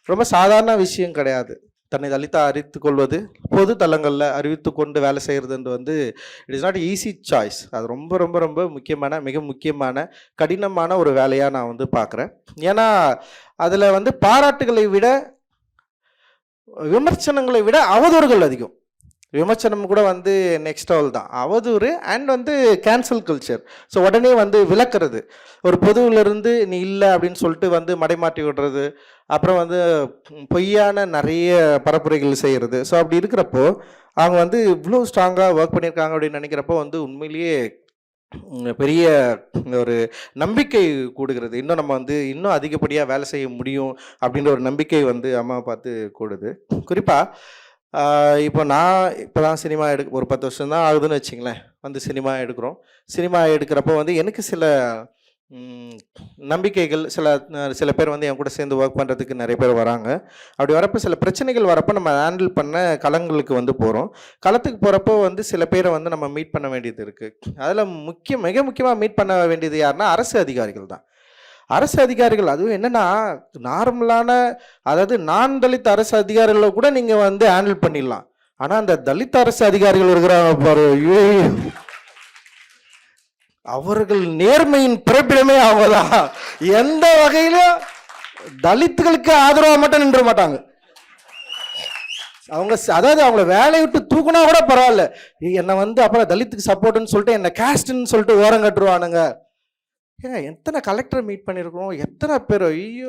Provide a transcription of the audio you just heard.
ரொம்ப சாதாரண விஷயம் கிடையாது. தன்னை தலித்தா அறிவித்து கொள்வது, பொது தளங்களில் அறிவித்து கொண்டு வேலை செய்கிறதுன்றது வந்து it is not easy choice. அது ரொம்ப ரொம்ப ரொம்ப முக்கியமான, மிக முக்கியமான, கடினமான ஒரு வேலையாக நான் வந்து பார்க்குறேன். ஏன்னா அதில் வந்து பாராட்டுகளை விட, விமர்சனங்களை விட அவதூறுகள் அதிகம். விமர்சனம் கூட வந்து நெக்ஸ்ட் லெவல் தான். அவதூறு அண்ட் வந்து கேன்சல் கல்ச்சர். ஸோ உடனே வந்து விளக்குறது. ஒரு பொதுவிலிருந்து நீ இல்லை அப்படின்னு சொல்லிட்டு வந்து மடைமாற்றி விடுறது. அப்புறம் வந்து பொய்யான நிறைய பரப்புரைகள் செய்கிறது. ஸோ அப்படி இருக்கிறப்போ அவங்க வந்து இவ்வளோ ஸ்ட்ராங்காக ஒர்க் பண்ணியிருக்காங்க அப்படின்னு நினைக்கிறப்போ வந்து உண்மையிலேயே பெரிய ஒரு நம்பிக்கை கூடுகிறது. இன்னும் நம்ம வந்து இன்னும் அதிகப்படியாக வேலை செய்ய முடியும் அப்படின்ற ஒரு நம்பிக்கை வந்து அம்மாவை பார்த்து கூடுது. குறிப்பாக இப்போ நான் இப்போ தான் சினிமா ஒரு 10 வருஷம் தான் ஆகுதுன்னு வச்சிங்களேன். வந்து சினிமா எடுக்கிறோம். சினிமா எடுக்கிறப்போ வந்து எனக்கு சில நம்பிக்கைகள், சில பேர் வந்து என் கூட சேர்ந்து ஒர்க் பண்ணுறதுக்கு நிறைய பேர் வராங்க. அப்படி வரப்போ சில பிரச்சனைகள் வரப்போ நம்ம ஹேண்டில் பண்ண களங்களுக்கு வந்து போகிறோம். களத்துக்கு போகிறப்போ வந்து சில பேரை வந்து நம்ம மீட் பண்ண வேண்டியது இருக்குது. அதில் மிக முக்கியமாக மீட் பண்ண வேண்டியது யாருன்னா அரசு அதிகாரிகள் தான். அரசு அதிகாரிகள் அதுவும் என்னன்னா நார்மலான, அதாவது நான் தலித் அரசு அதிகாரிகளை கூட நீங்கள் வந்து ஹேண்டில் பண்ணிடலாம். ஆனால் அந்த தலித் அரசு அதிகாரிகள் இருக்கிறாங்க பாரு, அவர்கள் நேர்மையின் பிறப்பிடமே அவங்கதான். எந்த வகையிலும் தலித்துகளுக்கு ஆதரவாக மட்டும் நின்ற மாட்டாங்க. அவங்க அதாவது அவங்கள வேலையை விட்டு தூக்குனா கூட பரவாயில்ல, என்னை வந்து அப்புறம் தலித்துக்கு சப்போர்ட்னு சொல்லிட்டு என்னை கேஸ்ட்ன்னு சொல்லிட்டு ஓரம் கட்டுருவானுங்க. ஏங்க எத்தனை கலெக்டரை மீட் பண்ணியிருக்கிறோம், எத்தனை பேர், ஐயோ